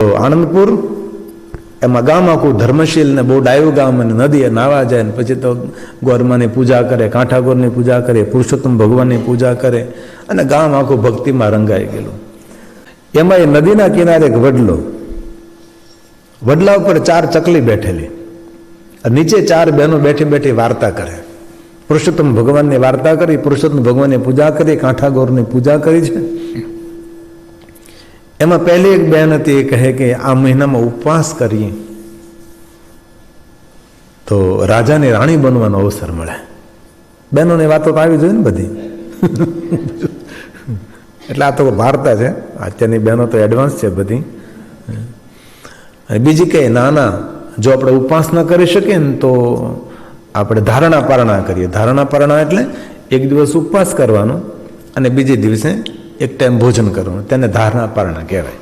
તો આનંદપુર એમાં ગામ આખું ધર્મશીલ ને બહુ ડાયું ગામ, અને નદીએ નાવા જાય ને પછી તો ગોરમાની પૂજા કરે, કાંઠાગોરની પૂજા કરે, પુરુષોત્તમ ભગવાનની પૂજા કરે, અને ગામ આખું ભક્તિમાં રંગાઈ ગયેલું. એમાં એ નદીના કિનારે એક વડલો, વડલા ઉપર 4 ચકલી બેઠેલી, નીચે 4 બહેનો બેઠી બેઠી વાર્તા કરે, પુરુષોત્તમ ભગવાનની વાર્તા કરી, પુરુષોત્તમ ભગવાનની પૂજા કરી, કાંઠાગોરની પૂજા કરી છે. એમાં પહેલી એક બહેન હતી, એ કહે કે આ મહિનામાં ઉપવાસ કરીએ તો રાજાની રાણી બનવાનો અવસર મળે. બહેનોની વાતો તો આવી જોઈએ ને બધી. એટલે આ તો વાર્તા છે, અત્યારની બહેનો તો એડવાન્સ છે બધી. અને બીજી કહે ના ના, જો આપણે ઉપવાસ ન કરી શકીએ ને તો આપણે ધારણા પારણા કરીએ. ધારણા પારણા એટલે એક દિવસ ઉપવાસ કરવાનો અને બીજે દિવસે એક ટાઈમ ભોજન કરવાનું, તેને ધારણા પારણા કહેવાય.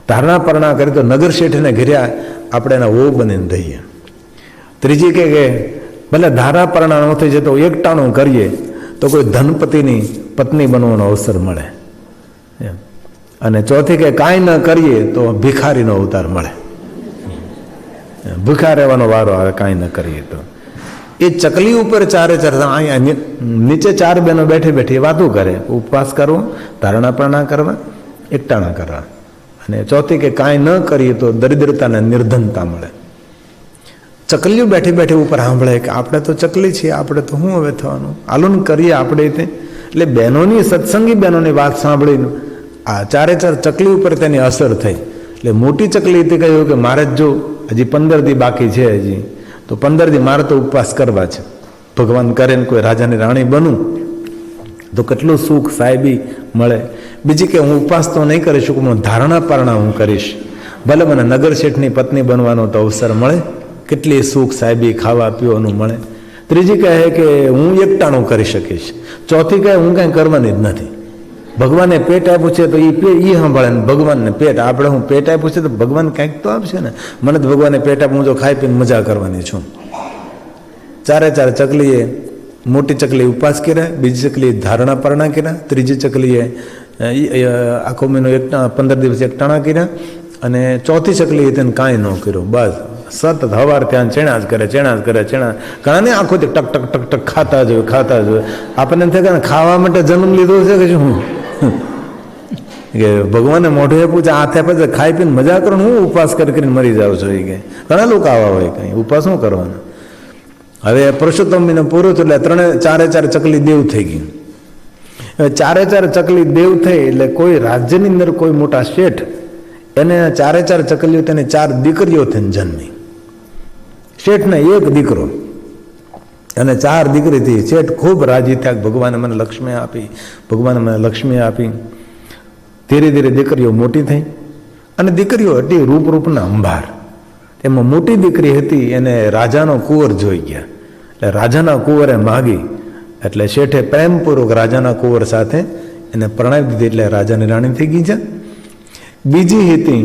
ધારણા પારણા કરી તો નગર શેઠને ઘેર્યા આપણે એના વો બનીને દઈએ. ત્રીજી કે ભલે ધારણા પારણા ન થઈ જાય તો એકટાણું કરીએ તો કોઈ ધનપતિની પત્ની બનવાનો અવસર મળે. અને ચોથી કે કાંઈ ન કરીએ તો ભિખારીનો અવતાર મળે, ભૂખા રહેવાનો વારો આવે કાંઈ ન કરીએ તો. એ ચકલી ઉપર 4 નીચે 4 બહેનો બેઠી બેઠી વાતો કરે, ઉપવાસ કરવો, ધારણા પારણા કરવા, એકટાણા કરવા. અને ચોથી કે કાંઈ ન કરીએ તો દરિદ્રતાને નિર્ધનતા મળે. ચકલીઓ બેઠી બેઠી ઉપર સાંભળે કે આપણે તો ચકલી છીએ, આપણે તો શું હવે થવાનું, આલુન કરીએ આપણે તે. એટલે બહેનોની, સત્સંગી બહેનોની વાત સાંભળીને આ 4 ચકલી ઉપર તેની અસર થઈ. એટલે મોટી ચકલી તે કહ્યું કે મારે જો હજી 15 દી બાકી છે, હજી તો 15 દી મારે તો ઉપવાસ કરવા છે. ભગવાન કરે ને કોઈ રાજાની રાણી બનું તો કેટલું સુખ સાહેબી મળે. બીજી કે હું ઉપવાસ તો નહીં કરી શકું, હું ધારણા પારણા હું કરીશ, ભલે મને નગર શેઠની પત્ની બનવાનો તો અવસર મળે, કેટલી સુખ સાહેબી ખાવા પીવાનું મળે. ત્રીજી કહે કે હું એકટાણું કરી શકીશ. ચોથી કહે હું કાંઈ કરવાની જ નથી, ભગવાને પેટ આપ્યું છે તો એ સાંભળે ને ભગવાનને પેટ, આપણે હું પેટ આપ્યું છે તો ભગવાન કંઈક તો આપશે ને, મને તો ભગવાને પેટ આપ્યું, હું તો ખાઈ પીને મજા કરવાની છું. 4 ચકલીએ, મોટી ચકલી ઉપવાસ કર્યા, બીજી ચકલીએ ધારણા પારણા કર્યા, ત્રીજી ચકલીએ આખો મહિનો 15 દિવસ એકટાણા કર્યા, અને ચોથી ચકલીએ તેને કાંઈ ન કર્યું. બસ સતત હવાર ત્યાં ચેણા જ કરે, ચેણા જ કરે, ચેણા. ઘણાને આખો ટક ટક ટક ટક ખાતા જોઈએ, ખાતા જોઈએ. આપણને એમ થાય કે ખાવા માટે જન્મ લીધો છે કે શું, કે ભગવાને મોઢું એ પૂછે, હાથે પછી ખાઈ પીને મજા કરો, હું ઉપવાસ કરીને મરી જાવ છો. એ કે ઘણા લોકો આવા હોય, કઈ ઉપવાસ શું કરવાનો. હવે પુરુષોત્તમ મહિનો પૂરો થયો એટલે 4 ચકલી દેવ થઈ ગઈ. હવે 4 ચકલી દેવ થઈ એટલે કોઈ રાજ્યની અંદર કોઈ મોટા શેઠ, એને 4 ચકલીઓ, તેને 4 દીકરીઓ થઈને જન્મી. શેઠને એક દીકરો અને 4 દીકરીથી શેઠ ખૂબ રાજી થયા, ભગવાને મને લક્ષ્મી આપી, ભગવાને મને લક્ષ્મી આપી. ધીરે ધીરે દીકરીઓ મોટી થઈ, અને દીકરીઓ હતી રૂપના અંબાર. એમાં મોટી દીકરી હતી, એને રાજાનો કુંવર જોઈ ગયા, એટલે રાજાના કુંવરે માગી, એટલે શેઠે પ્રેમપૂર્વક રાજાના કુંવર સાથે એને પરણાવી દીધી, એટલે રાજાની રાણી થઈ ગઈ છે. બીજી હતી,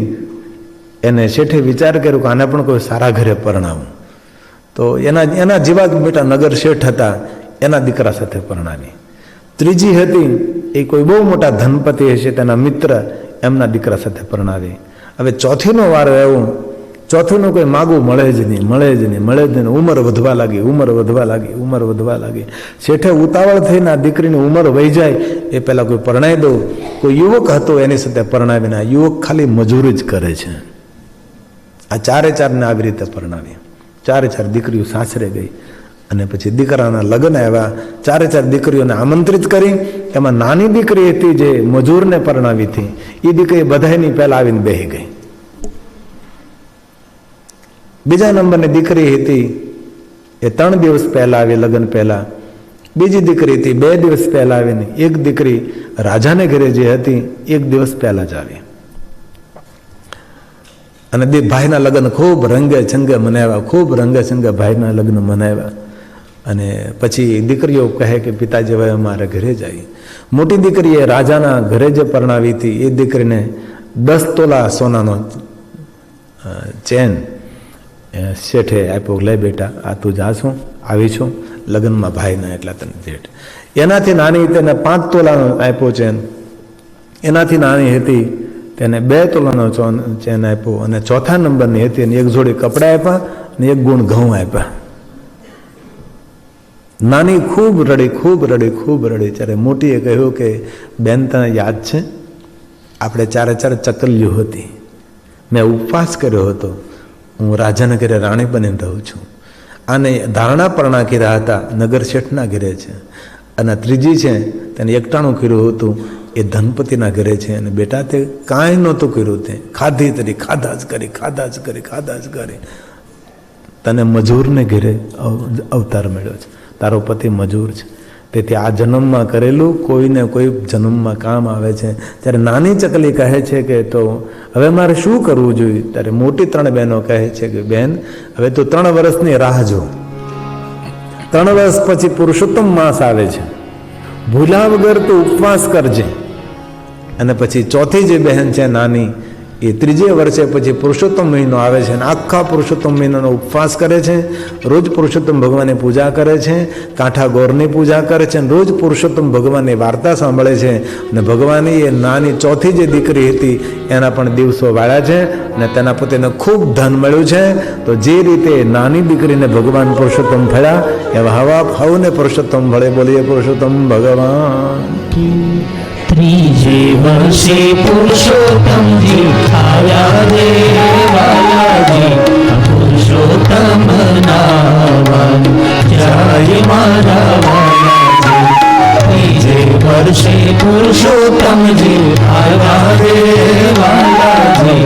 એને શેઠે વિચાર કર્યો કે આને પણ કોઈ સારા ઘરે પરણાવું, તો એના જેવા જ બેટા નગર શેઠ હતા, એના દીકરા સાથે પરણાવી. ત્રીજી હતી, એ કોઈ બહુ મોટા ધનપતિ હશે, તેના મિત્ર, એમના દીકરા સાથે પરણાવી. હવે ચોથીનો વારો આવ્યો, ચોથીનું કોઈ માગું મળે જ નહીં, મળે જ નહીં, મળે જ નહીં. ઉંમર વધવા લાગી, ઉંમર વધવા લાગી, ઉંમર વધવા લાગી. શેઠે ઉતાવળ થઈને આ દીકરીની ઉંમર વહી જાય એ પહેલાં કોઈ પરણાવી દઉં. કોઈ યુવક હતો એની સાથે પરણાવીને, આ યુવક ખાલી મજૂરી જ કરે છે. આ 4 આવી રીતે પરણાવી. 4 દીકરીઓ સાસરે ગઈ, અને પછી દીકરાના લગ્ન આવ્યા. 4 દીકરીઓને આમંત્રિત કરી. એમાં નાની દીકરી હતી જે મજૂરને પરણાવી હતી, એ દીકરી બધાની પહેલા આવીને બેસી ગઈ. બીજા નંબરની દીકરી હતી, એ 3 દિવસ પહેલા આવી, લગ્ન પહેલા. બીજી દીકરી હતી 2 દિવસ પહેલા આવીને. એક દીકરી રાજાને ઘરે જે હતી 1 દિવસ પહેલા જ આવી. અને ભાઈના લગ્ન ખૂબ રંગે છંગે મનાવ્યા, ખૂબ રંગે છંગે ભાઈના લગ્ન મનાવ્યા. અને પછી દીકરીઓ કહે કે પિતાજી હવે અમારે ઘરે જાય. મોટી દીકરીએ રાજાના ઘરે જે પરણાવી હતી, એ દીકરીને 10 તોલા સોનાનો ચેન શેઠે આપ્યો, લે બેટા આ તું જા છું, આવી છું લગ્નમાં ભાઈના, એટલા તને ભેટ. એનાથી નાની તેને 5 તોલાનો આપ્યો ચેન. એનાથી નાની હતી એને 2 તોલાનો ચેન આપ્યો અને ચોથા નંબરની હતી અને 1 જોડી કપડાં આપ્યા અને 1 ગુણ ઘઉં આપ્યા. નાની ખૂબ રડી ત્યારે મોટીએ કહ્યું કે બેન, તને યાદ છે આપણે 4 ચકલીઓ હતી, મેં ઉપવાસ કર્યો હતો, હું રાજાના ઘરે રાણી બનીને રહું છું. આને ધારણા પરણા કર્યા હતા, નગર શેઠના ઘરે છે. અને ત્રીજી છે તેને એકટાણું કર્યું હતું, એ ધનપતિના ઘરે છે. અને બેટા તે કાંઈ નહોતું કર્યું, તે ખાધા જ કરી. તને મજૂરને ઘરે અવતાર મળ્યો છે, તારો પતિ મજૂર છે, તેથી આ જન્મમાં કરેલું કોઈને કોઈ જન્મમાં કામ આવે છે. ત્યારે નાની ચકલી કહે છે કે તો હવે મારે શું કરવું જોઈએ? ત્યારે મોટી 3 બહેનો કહે છે કે બેન, હવે તો 3 વર્ષની રાહ જો, 3 વર્ષ પછી પુરુષોત્તમ માસ આવે છે, ભૂલા વગર તો ઉપવાસ કરજે. અને પછી ચોથી જે બહેન છે નાની, એ 3જે વર્ષે પછી પુરુષોત્તમ મહિનો આવે છે અને આખા પુરુષોત્તમ મહિનાનો ઉપવાસ કરે છે, રોજ પુરુષોત્તમ ભગવાનની પૂજા કરે છે, કાંઠા ગોરની પૂજા કરે છે અને રોજ પુરુષોત્તમ ભગવાનની વાર્તા સાંભળે છે. અને ભગવાનની એ નાની ચોથી જે દીકરી હતી એના પણ દિવસો વાળ્યા છે અને તેના પતિને ખૂબ ધન મળ્યું છે. તો જે રીતે નાની દીકરીને ભગવાન પુરુષોત્તમ ફળ્યા એવા હવા હવને પુરુષોત્તમ ભળે. બોલીએ પુરુષોત્તમ ભગવાન. ત્રીજે વર્ષે પુરુષોત્તમજી આવ્યા રે વાલાજી, પુરુષોત્તમ નામ જય મારા વાલાજી. ત્રીજે વર્ષે પુરુષોત્તમજી આવ્યા રે વાલાજી,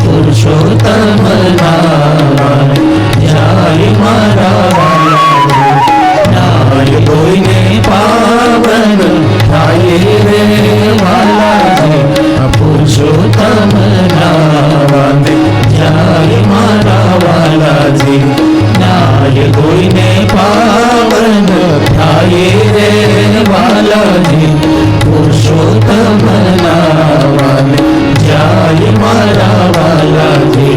પુરુષોત્તમ નામ જય મારા વાલાજી. નાય કોઈને પાવન થાય રે વાલાજી, પુરુષોત્તમ નામ જય મારા વાલાજી. નાય કોઈને પાવન થાય રે વાલાજી, પુરુષોત્તમ નામ જય મારા વાલાજી.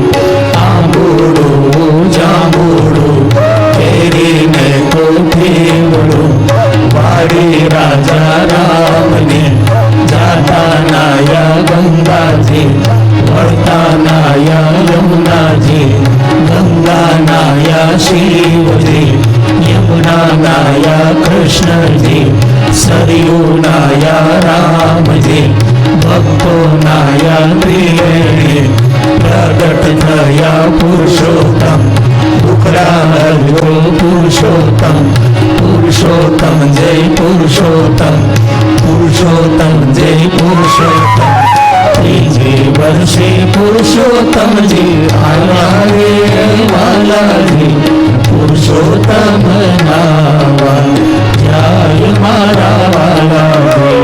આંબોડું જાંબુડું કેરીને કોઠીવડું, વાડી રાજા રામને જાતા નાયા ગંગાજી, વળતા નાયા યમુનાજી, ગંગા નાયા શિવજી, યમુના નાયા કૃષ્ણજી, સરયુ નાયા રામજી, ભક્તો નાયા ત્રિવેણી, પ્રગટ થયા પુરુષોત્તમ, પુરુષોત્તમ, પુરુષોત્તમ જય પુરુષોત્તમ, પુરુષોત્તમ જય પુરુષોત્તમ. ત્રીજે વર્ષે પુરુષોત્તમજી આવ્યા રે વાલાજી, પુરુષોત્તમ નામ જય મારા વાલાજી.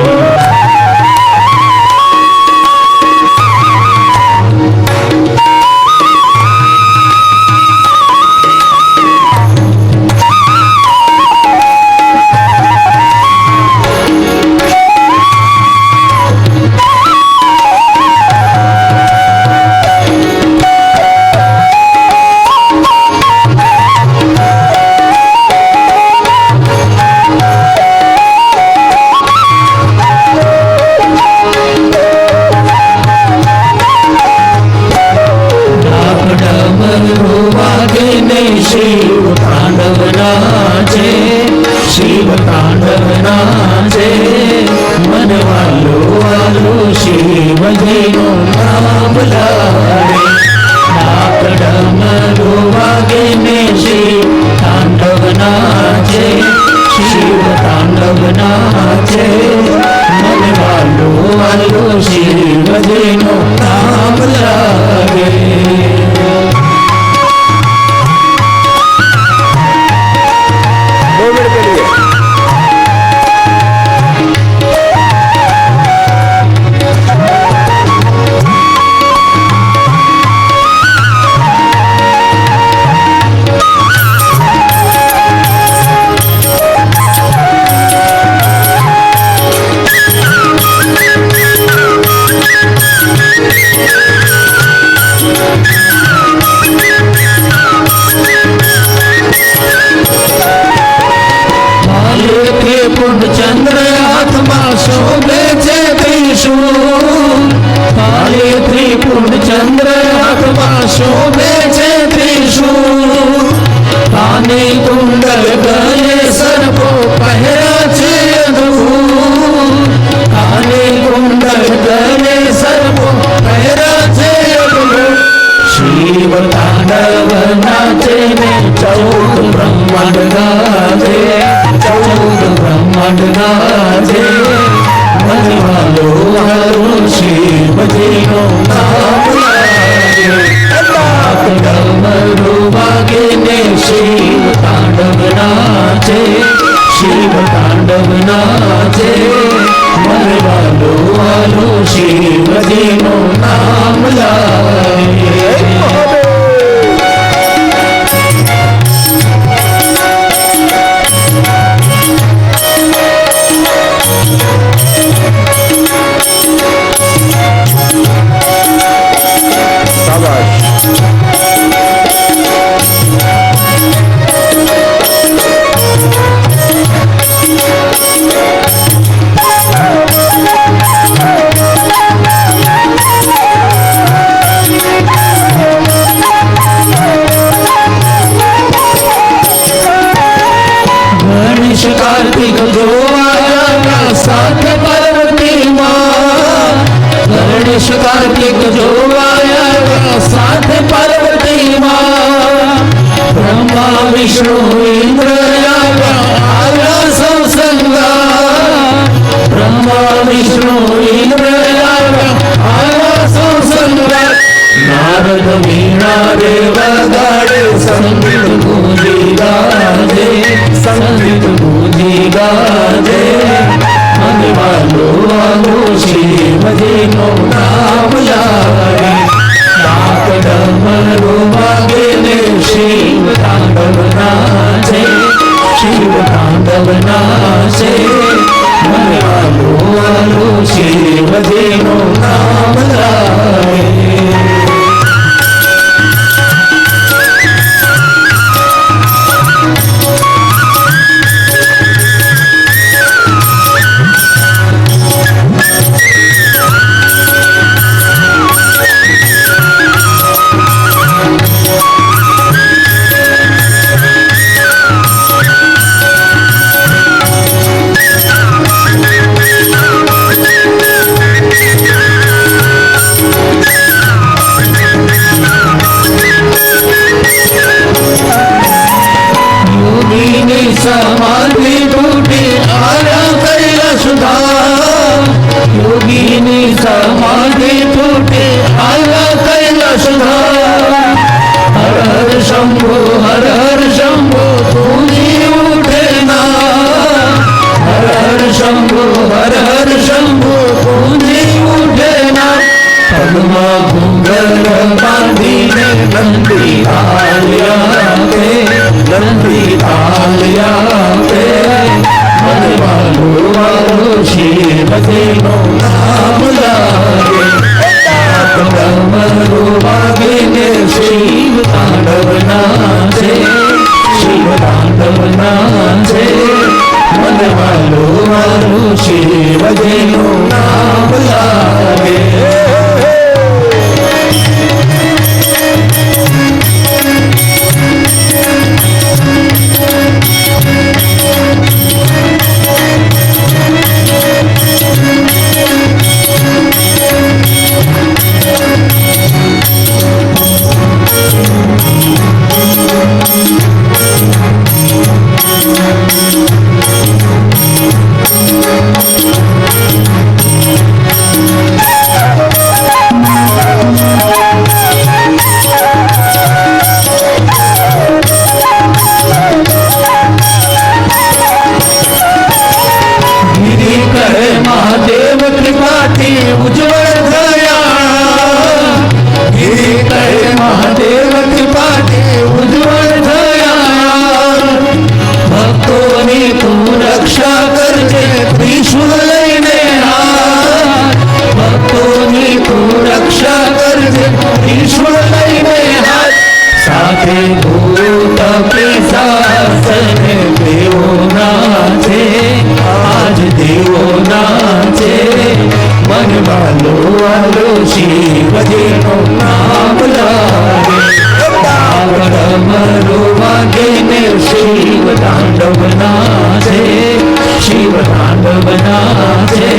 शिव तांडव नाचे ने 14 ब्रह्मांड गाजे, 14 ब्रह्मांड गाजे। मनवालो वालो शिव जी नो नाम लागे, डमरू वागे ने शिव तांडव नाचे, शिव तांडव नाचे। मनवालो वालो शिव जी नो नाम लागे। कार्तिक जो आया साथ पार्वती माँ, गणेश कार्तिक जो आया साथ पार्वती माँ। ब्रह्मा विष्णु इंद्र आया सब संगा, ब्रह्मा विष्णु इंद्र आया सब संगा। नारद वीणा देव गाड़े संगीत गूंजी गाजे, संगीत गूंजी गाजे। मनवालो वालो शिव जी नो नाम लागे, डाक डमरू वागे ने शिव तांडव नाचे, शिव तांडव नाचे। मनवालो वालो शिव जी नो नाम लागे। समाधि टूटी आया कैलाश धाम, योगिनी समाधि टूटी आया कैलाश धाम। हर हर शंभो हर हर शंभो तूने उठे ना, हर हर शंभो हर हर शंभो तूने उठे ना। पद्मा घुंघर बांधी ने नंदी आलिया पे, नंदी आलिया पे। मनवालो वालो शिव जी नो नाम लागे, डमरू वागे ने शिव तांडव नाचे, शिव तांडव नाचे। मनवालो वालो शिव जी नो नाम लागे। महादेव त्रिपाठी उज्जवल गया, महादेव त्रिपाठी उज्जवल गया। भक्तों ने तू रक्षा करजे त्रिशूल लईने हाथ, भक्तों ने तू रक्षा करजे त्रिशूल लईने हाथ। साथे भूत पिशाच देवो नाचे, आज देवो नाचे। मनवालो वालो शिव जी नो नाम लागे, डमरू वागे ने शिव तांडव नाचे, शिव तांडव नाचे।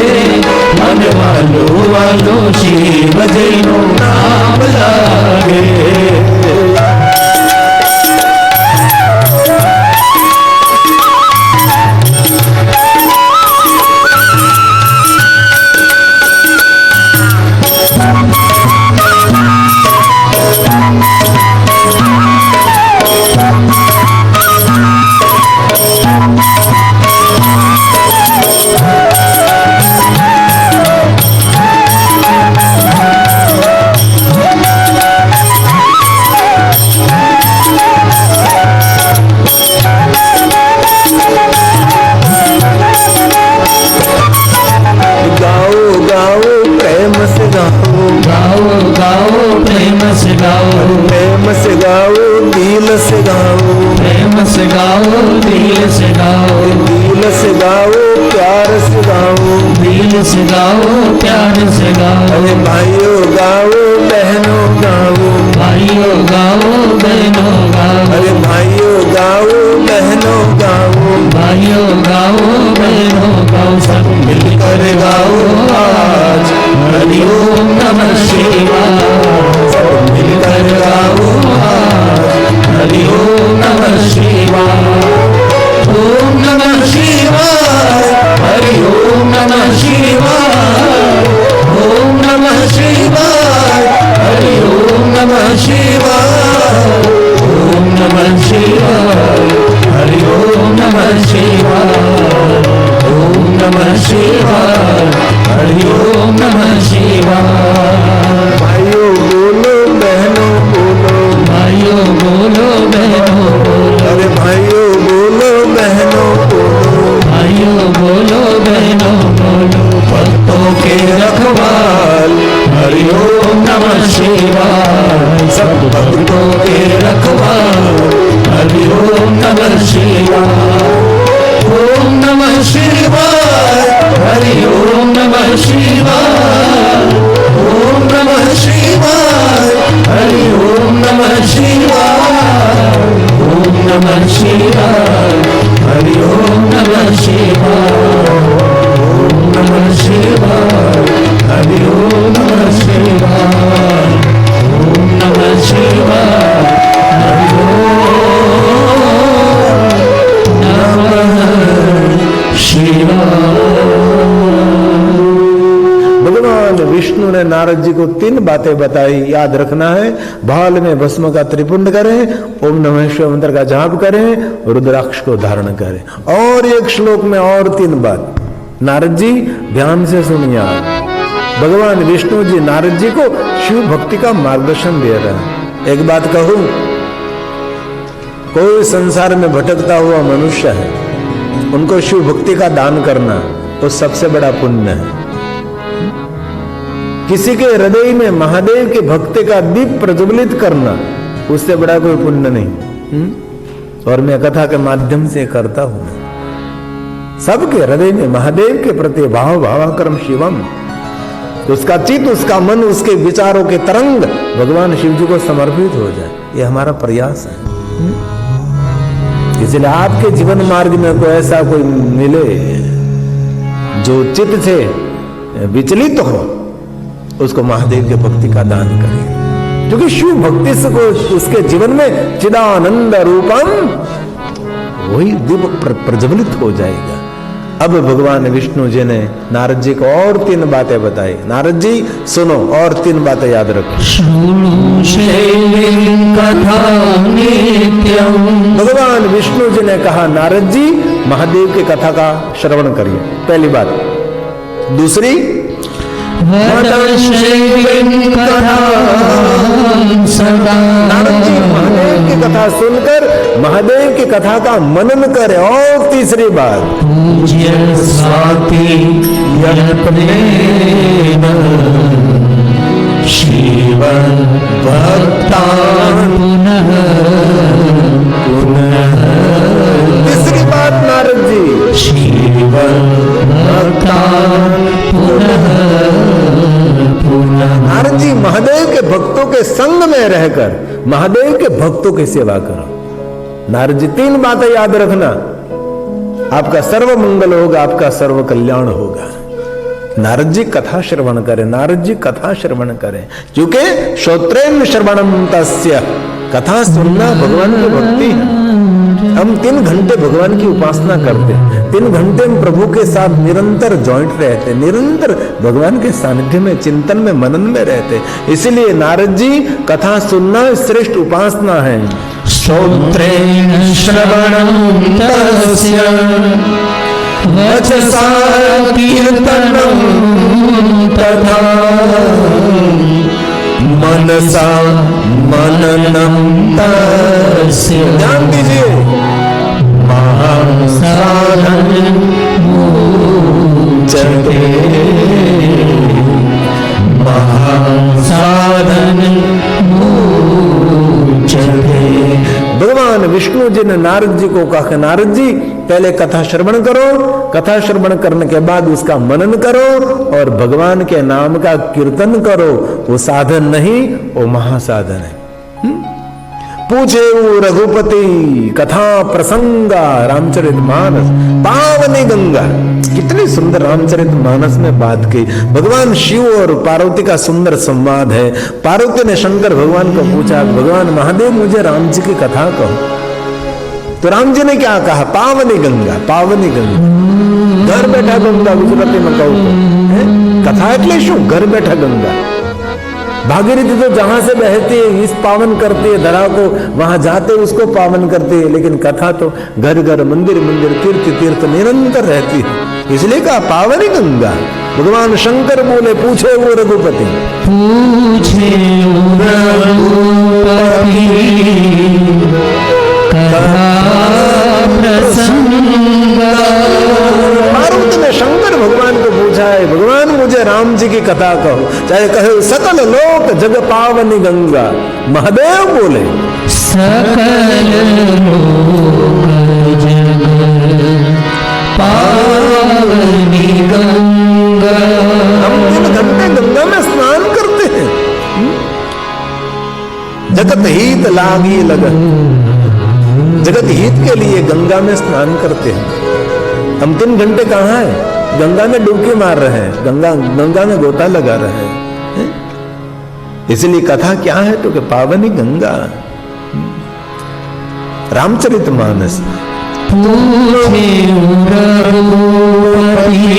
मनवालो वालो शिव जी नो नाम लागे। दिल से गाओ, प्रेम से गाओ, दिल से गाओ, दिल से गाओ, प्यार से गाओ, दिल से गाओ, प्यार से गाओ। अरे भाइयों गाओ, बहनों गाओ, भाइयों गाओ, बहनों गाओ, अरे भाइयों गाओ, बहनों गाओ, भाइयों गाओ, बहनों गाओ, सब मिलकर गाओ आज हरि ओम नमः शिवाय। सब मिलकर गाओ आज हरि ओम नमः शिवाय। ओम नमः शिवाय, हरि ओम नमः शिवाय। ओम नमः शिवाय, हरि ओम नमः शिवाय। ओम नमः शिवाय, हरि ओम नमः शिवाय। ओम नमः शिवाय, हरि ओम नमः शिवाय। भाइयों बोलो, बहनों बोलो, भाइयों बोलो, बहनों बोलो, अरे भाइयों बोलो, बहनों बोलो, भाइयों बोलो, बहनों बोलो। भक्तों के रखवाल हरि ओम नमः शिवाय। सब भक्तों के रखवाल हरि ओम नमः शिवाय। ओम नमः शिवाय, हरि ओम नमः शिवाय। ओम नमः शिवाय, हरि ओम नमः शिवाय। ओम नमः शिवाय, हरि ओम नमः शिवाय। ओम नमः शिवाय, हरि ओम नमः शिवाय। ओम नमः शिवाय, हरि ओम नमः शिवाय। भगवान विष्णु ने नारद जी को 3 बातें बताई, याद रखना है। भाल में भस्म का त्रिपुंड करें, ओम नमः शिवाय मंत्र का जाप करें, रुद्राक्ष को धारण करें। और एक श्लोक में और 3 बात। नारद जी ध्यान से सुनिए। भगवान विष्णु जी नारद जी को शिव भक्ति का मार्गदर्शन दे रहे हैं। एक बात कहूं, कोई संसार में भटकता हुआ मनुष्य है, उनको शिव भक्ति का दान करना वो सबसे बड़ा पुण्य है। किसी के हृदय में महादेव के भक्ति का दीप प्रज्वलित करना, उससे बड़ा कोई पुण्य नहीं। और मैं कथा के माध्यम से करता हूं। सबके हृदय में महादेव के प्रति भाव भावाकर्म शिवम, उसका चित्त, उसका मन, उसके विचारों के तरंग भगवान शिव जी को समर्पित हो जाए, ये हमारा प्रयास है। इसलिए आपके जीवन मार्ग में कोई ऐसा कोई मिले जो चित्त से विचलित हो, उसको महादेव के भक्ति का दान करें, क्योंकि शिव भक्ति से को उसके जीवन में चिदानंद रूपम वही दीप प्रज्वलित हो जाएगा। अब भगवान विष्णु जी ने नारद जी को और 3 बातें बताई। नारद जी सुनो, और 3 बातें याद रखो। शृणु शैवीं कथा नित्यं। भगवान विष्णु जी ने कहा नारद जी महादेव की कथा का श्रवण करिए, पहली बात। दूसरी, शैवीं कथा सदा। नारद जी महादेव की कथा सुनकर महादेव की कथा का मनन करें। और तीसरी बात, पूज्य स्वाति यत्नेन शिव भक्तान् पुनः पुनः। तीसरी बात नारद जी, शिव भक्तान् पुनः पुनः। नारद जी महादेव के भक्तों के संग में रहकर महादेव के भक्तों की सेवा करो। नारद जी 3 बातें याद रखना, आपका सर्व मंगल होगा, आपका सर्व कल्याण होगा। नारद जी कथा श्रवण करें, नारद जी कथा श्रवण करें, क्योंकि श्रोत्रेण श्रवणम तस्य, कथा सुनना भगवान की भक्ति है। हम 3 घंटे भगवान की उपासना करते, 3 घंटे हम प्रभु के साथ निरंतर जॉइंट रहते, निरंतर भगवान के सानिध्य में, चिंतन में, मनन में रहते। इसीलिए नारद जी कथा सुनना श्रेष्ठ उपासना है। श्रोत्रेण श्रवणं तस्य वचसा कीर्तनं तथा मनसा मननं तस्य। ध्यान दीजिए, महासाधन मुच्यते। महासाधन मुच्यते। विष्णु जी ने नारद जी को कहा, नारद जी पहले कथा श्रवण करो, कथा श्रवण करने के बाद उसका मनन करो और भगवान के नाम का कीर्तन करो। वो साधन नहीं, वो महासाधन है। पूछे वो रघुपति कथा प्रसंगा रामचरितमानस पावनी गंगा। कितनी सुंदर रामचरितमानस में बात की। भगवान शिव और पार्वती का सुंदर संवाद है। पार्वती ने शंकर भगवान को पूछा, भगवान महादेव मुझे राम जी की कथा कहो। तो राम जी ने क्या कहा, पावनी गंगा, पावनी गंगा। घर बैठा गंगा गुजराती में कहूं तो कथा એટલે શું? घर बैठा गंगा। भागीरथी तो जहां से बहती है इस पावन करती है धरा को, वहां जाते उसको पावन करती है, लेकिन कथा तो घर घर मंदिर मंदिर तीर्थ तीर्थ निरंतर रहती है। इसलिए कहा पावनी गंगा। भगवान शंकर बोले, पूछे वो रघुपति, पूछे रघुपति कथा प्रसंगा। पार्वती ने शंकर भगवान को पूछा है, भगवान मुझे राम जी की कथा कहो, चाहे कहे सकल लोक जग पावनी गंगा। महादेव बोले, सकल लोक जग पावनी गंगा। हम 3 घंटे गंगा में स्नान करते हैं। जगत हित लागी लगन, जगत हित के लिए गंगा में स्नान करते हैं। हम 3 घंटे कहाँ हैं? गंगा में डुबकी मार रहे हैं, गंगा में गोता लगा रहे हैं। इसलिए कथा क्या है तो कि पावनी गंगा। रामचरितमानस। पूछे रघुपति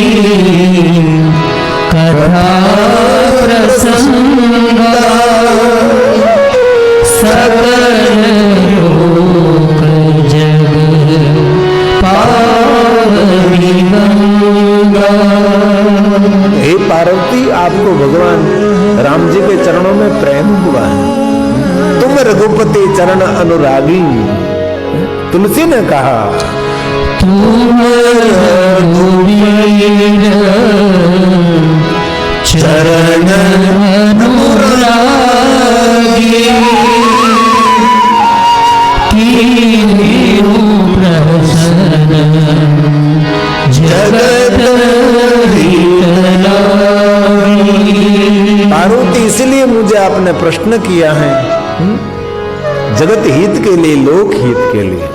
कथा प्रसंगा। सकल लोक जग पावनी गंगा। हे पार्वती, आपको भगवान राम जी के चरणों में प्रेम हुआ है। तुम रघुपति चरण अनुरागी। तुलसी ने कहा, तुम रघुवीर चरण अनुरागी। कीन्हु प्रसन्न जगत हित लागी। पार्वती इसलिए मुझे आपने प्रश्न किया है, जगत हित के लिए, लोक हित के लिए।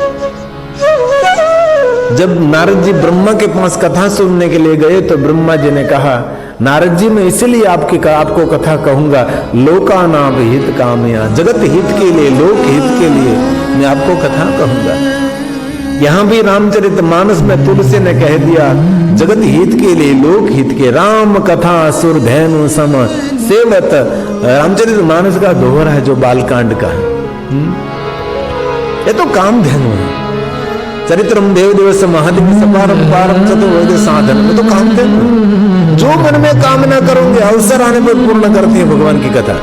जब नारद जी ब्रह्मा के पास कथा सुनने के लिए गए तो ब्रह्मा जी ने कहा, नारद जी मैं इसलिए आपको कथा कहूंगा, लोकानाम हित कामया, जगत हित के लिए, लोक हित के लिए मैं आपको कथा कहूंगा। यहां भी रामचरितमानस में तुलसी ने कह दिया, जगत हित के लिए, लोक हित के। राम कथा सुर धैनु सम सेवत। रामचरितमानस का दोहरा है जो बालकांड का है। ये तो कामधेनु है। चरित्रम देव दिवस महादेव सपारम पारम चतुर्वेद साधन में तो कामधेनु। जो मन में कामना करोगे अवसर आने पर पूर्ण करती है भगवान की कथा।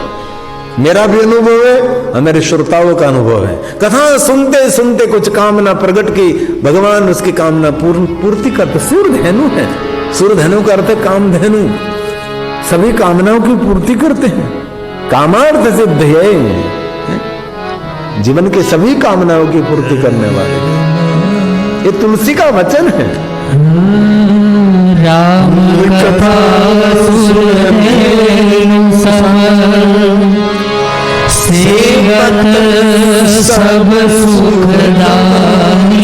मेरा भी अनुभव है और मेरे श्रोताओं का अनुभव है। कथा सुनते सुनते कुछ कामना प्रकट की, भगवान उसकी कामना पूर्ति करते। सूरधेनु है, सूरधेनु का अर्थ है कामधेनु। सभी कामनाओं की पूर्ति करते हैं। कामार्थ सिद्ध है, जीवन के सभी कामनाओं की पूर्ति करने वाले। ये तुलसी का वचन है। राम कथा सेवक सब सुखदानी।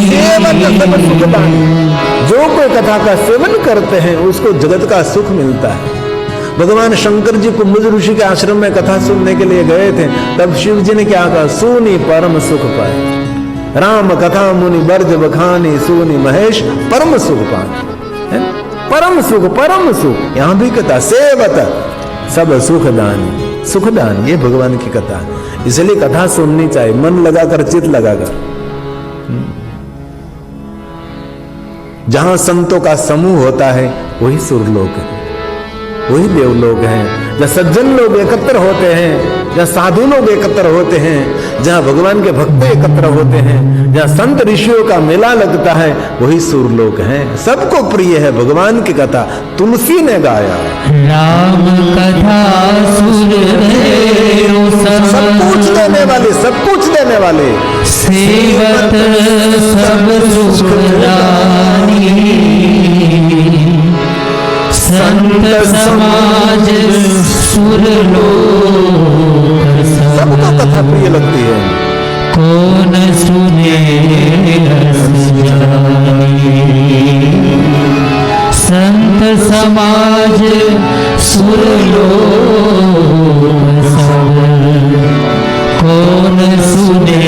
जो कोई कथा का सेवन करते हैं उसको जगत का सुख मिलता है। भगवान शंकर जी कुंभज ऋषि के आश्रम में कथा सुनने के लिए गए थे, तब शिव जी ने क्या कहा, सुनी परम सुख पाए। राम कथा मुनि बर्ज बखानी, सुनी महेश परम सुख पाए। परम सुख, परम सुख। यहां भी कथा सेवत सब सुखदानी, सुखदानी, ये भगवान की कथा। इसलिए कथा सुननी चाहिए, मन लगाकर, चित लगाकर। जहां संतों का समूह होता है वही सुरलोक है, वही देवलोक है। जब सज्जन लोग एकत्र होते हैं जहाँ साधु लोग एकत्र होते हैं, जहाँ भगवान के भक्त एकत्र होते हैं, जहाँ संत ऋषियों का मेला लगता है, वही सुरलोक है। सबको प्रिय है भगवान की कथा, तुलसी ने गाया। राम कथा सुर सब कुछ देने वाले, सब कुछ देने वाले, सेवत सब सुख रानी, संत समाज सुर लोक सबको कथा प्रिय लगती है। कौन सुने रस जानी, संत समाज सुर लोक सब, कौन सुने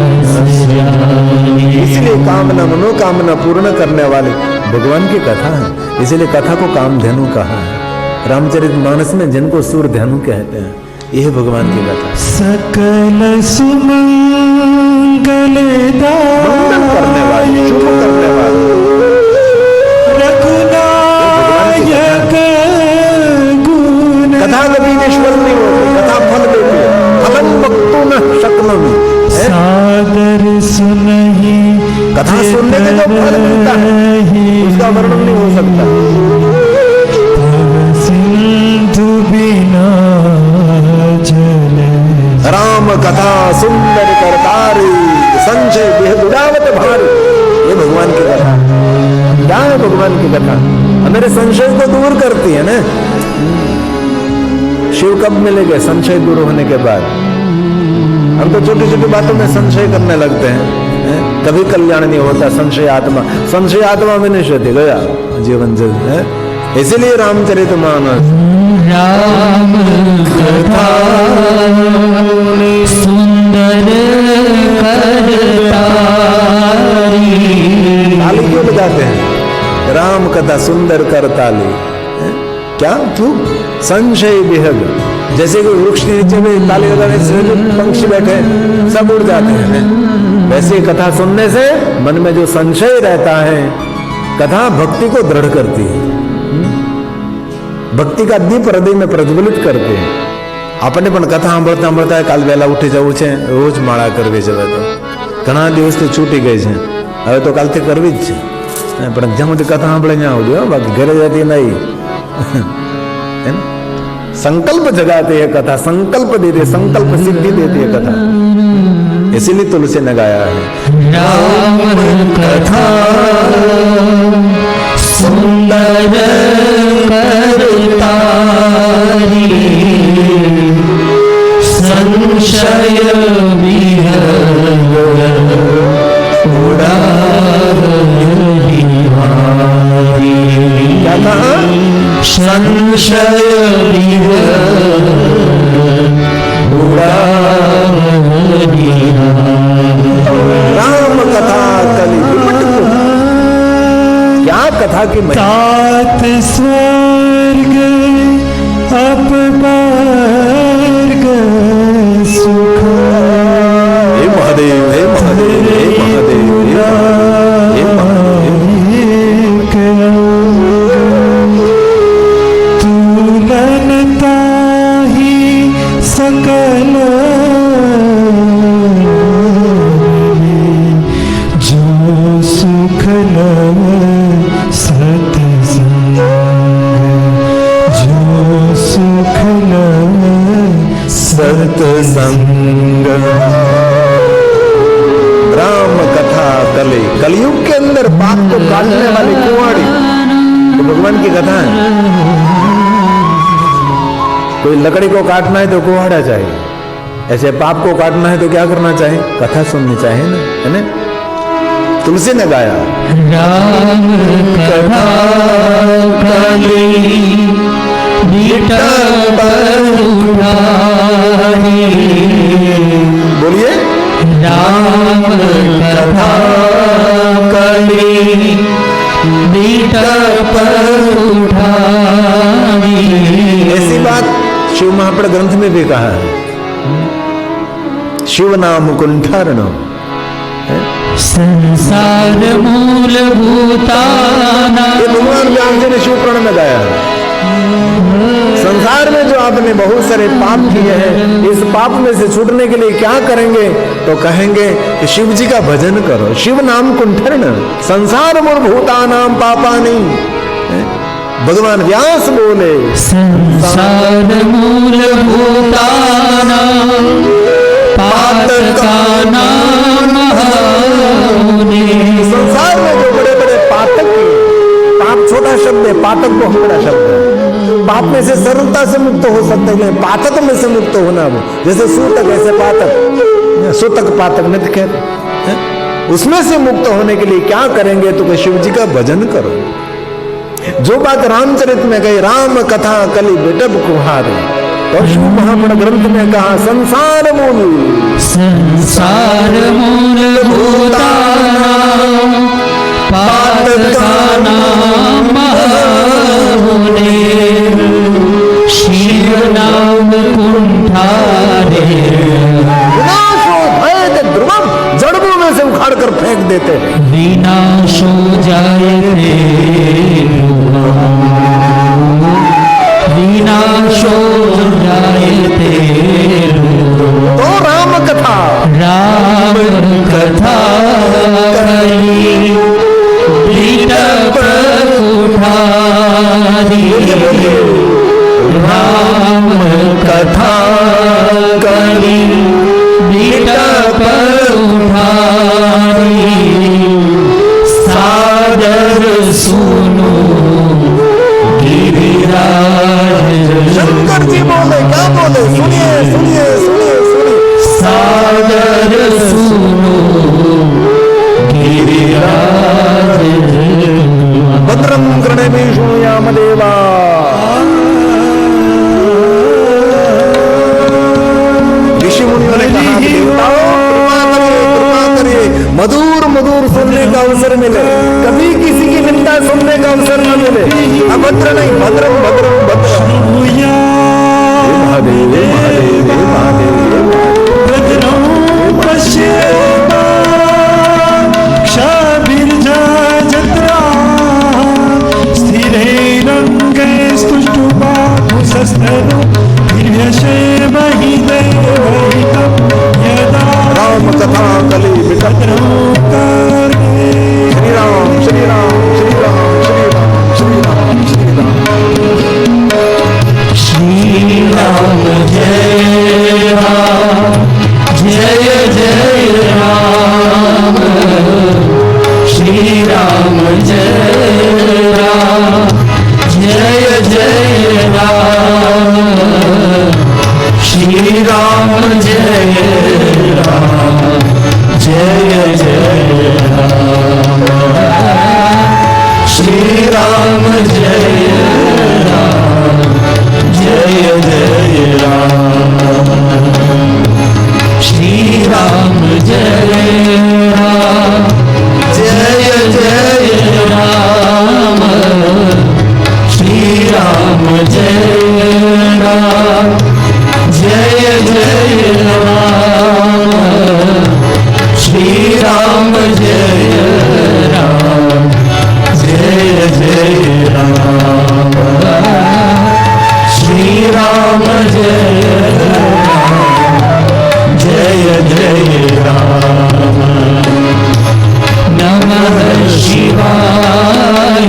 रस जानी। इसलिए कामना मनोकामना पूर्ण करने वाले भगवान की कथा है, इसलिए कथा को कामधेनु कहा है। रामचरितमानस में जिनको सूरधेनु कहते हैं, यह भगवान की कथा। सकल सुमंगल मंगल करने वाले, शुभ करने वाले, रघुनायक गुण, कथा कभी निष्फल नहीं होती, कथा फल देती है। फलम वक्तु न शक्नोमि, सादर सुनहि, कथा सुनने के जो फल मिलता है उसका वर्णन नहीं हो सकता। सिंधु बिना जल, राम कथा सुंदर करतारी, संजय बेहुदावत भारी। ये भगवान की कथा क्या है? भगवान की कथा हमारे संशय को दूर करती है ना। शिव कब मिलेंगे? संशय दूर होने के बाद। हम तो छोटी छोटी बातों में संशय करने लगते हैं, कभी कल्याण नहीं होता। संशय आत्मा में नहीं होती, गया जीवन से। इसीलिए रामचरितमानस राम कथा सुंदर करतारी, ताली क्यों बजाते हैं? राम कथा सुंदर करताली। क्या तू संशय विहग, जैसे कि वृक्ष के नीचे में ताली लगाने से जो पंछी बैठे सब उड़ जाते हैं, वैसे कथा सुनने से मन में जो संशय रहता है, कथा भक्ति को दृढ़ करती है, भक्ति का दीप हृदय में प्रज्वलित करते हैं। अपने पण कथा सांभळता है, काल वेला उठी जવું છે, રોજ માળા કરવી છે। તો ઘણા દિવસથી છૂટી ગઈ છે, હવે તો કાલથી કરવી જ છે। પણ જ્યાં સુધી કથા સાંભળે ત્યાં આવજો, બાકી ઘરે જતી નહીં। है ना? संकल्प जगाते है कथा, संकल्प देती है, संकल्प सिद्धि देती है कथा। इसीलिए तुलसी ने गाया है राम कथा सुंदर करतारी, संशय विहग उड़ावही भारी। क्या कहा? संशय विहग उड़ावही भारी। राम कथा कलि विपट को। क्या कथा की महिमा? तात स्वर्ग अपवर्ग सुख, हे महादेव, हे महादेव, हे महादेव, हे महादेव। तुलनता ही सकल जो सुख लव सतसंग, जो सुख लव सत्संग। राम कथा कलि, कलयुग के अंदर पाप को काटने वाली कुंवाड़ी तो भगवान की कथा है। कोई लकड़ी को काटना है तो कुहाड़ा चाहिए, ऐसे पाप को काटना है तो क्या करना चाहिए? कथा सुननी चाहिए ना, है ना? तुलसी ने गाया राम कथा कलि विटप उठाई। बोलिए राम कथा कलि विटप उठाई। ऐसी बात शिव महापुराण ग्रंथ में भी कहा है, शिव नाम कुंठारण। संसार मूल भूताना, ये भगवान व्यास जी ने शिव पुराण में गाया है। संसार में जो आपने बहुत सारे पाप किए हैं, इस पाप में से छूटने के लिए क्या करेंगे? तो कहेंगे कि शिव जी का भजन करो। शिव नाम कुंठर्ण संसार मूलभूता नाम पापानि। भगवान व्यास बोले संसार मूलभूता पातकानां महामुने। संसार में जो बड़े बड़े पातक, पाप छोटा शब्द है, पातक बहुत बड़ा शब्द है। पाप में से सरलता से मुक्त हो सकते हैं, पातक में से मुक्त होना, वो जैसे सूतक ऐसे पातक, सूतक पातक नहीं कहते, उसमें से मुक्त होने के लिए क्या करेंगे? तो शिव जी का भजन करो। जो बात रामचरित में गई, राम कथा कलि बिटप कुहारी, और शिव महापुराण ग्रंथ में कहा संसार मूलभूता पातकानां महामुने। शिव नाम कुंठारे विनाशो भयते ध्रुवम, जड़ों में से उखाड़ कर फेंक देते हैं। विनाशो जायते विनाशो जायते। तो राम कथा कली बिटप कुठारी। राम कथा कली बिटप कुठारी। सादर सुनो गिरिराज। शंकर जी बोले, क्या बोले? सुनिए सुनिए सुनिए सुनिए। सादर सुनो गिरिराज। भद्रं कर्णेभिः शृणुयाम देवा। ऋषि मुनियों ने कहा देवताओं कृपा करिए, मधुर मधुर सुनने का अवसर मिले, कभी किसी की निंदा सुनने का अवसर न मिले। अभद्र नहीं, भद्रम भद्रम भद्रम। महादेव महादेव महादेव भद्रं पश्येमा क्षाभिर्जा जत्रा। स्थिरैरङ्गे स्तुष्टुबाहुशस्त्रनो निर्व्यशेमहि देवहितं यदा। राम कथा कलि भद्रं कर्णे। श्री राम श्री राम श्री राम श्री राम श्री राम श्री राम। श्री राम जय राम जय जय राम। श्री राम जय राम जय जय राम। श्री राम जय राम जय जय राम। श्री राम जय राम जय जय राम। श्री राम जय राम जय जय राम। श्री राम जय राम जय जय राम। श्री राम जय राम जय जय राम। श्री राम जय राम जय जय राम। नमः शिवाय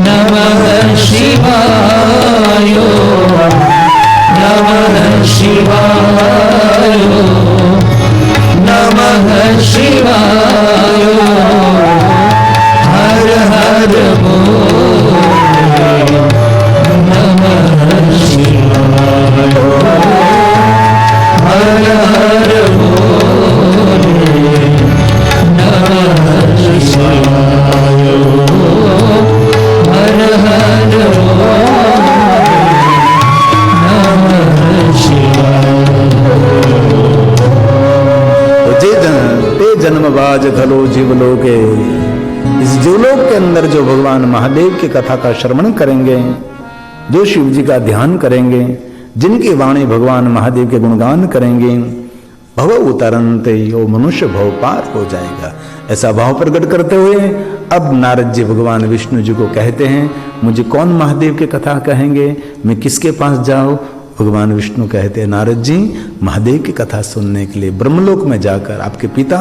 नमः शिवाय नमः शिवाय नमः शिवाय। हर हर बोले नमः शिवाय। हर हर बोले नमः शिवाय। हर हर नमः शिवाय। ते जन्म बाज खलो जीवलोके। इस जीवलोक के अंदर जो भगवान महादेव की कथा का श्रवण करेंगे, जो शिव जी का ध्यान करेंगे, जिनकी वाणी भगवान महादेव के गुणगान करेंगे, भव उतरंते यो मनुष्य भव पार हो जाएगा। ऐसा भाव प्रकट करते हुए अब नारद जी भगवान विष्णु जी को कहते हैं, मुझे कौन महादेव की कथा कहेंगे, मैं किसके पास जाऊं? भगवान विष्णु कहते हैं, नारद जी महादेव की कथा सुनने के लिए ब्रह्मलोक में जाकर आपके पिता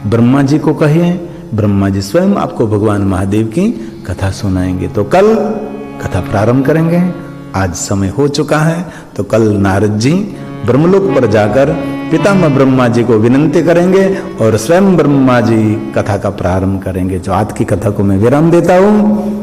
ब्रह्मा जी को कहिए, ब्रह्मा जी स्वयं आपको भगवान महादेव की कथा सुनाएंगे। तो कल कथा प्रारंभ करेंगे। आज समय हो चुका है, तो कल नारद जी ब्रह्मलोक पर जाकर पितामह ब्रह्मा जी को विनंती करेंगे और स्वयं ब्रह्मा जी कथा का प्रारंभ करेंगे। जो आज की कथा को मैं विराम देता हूँ।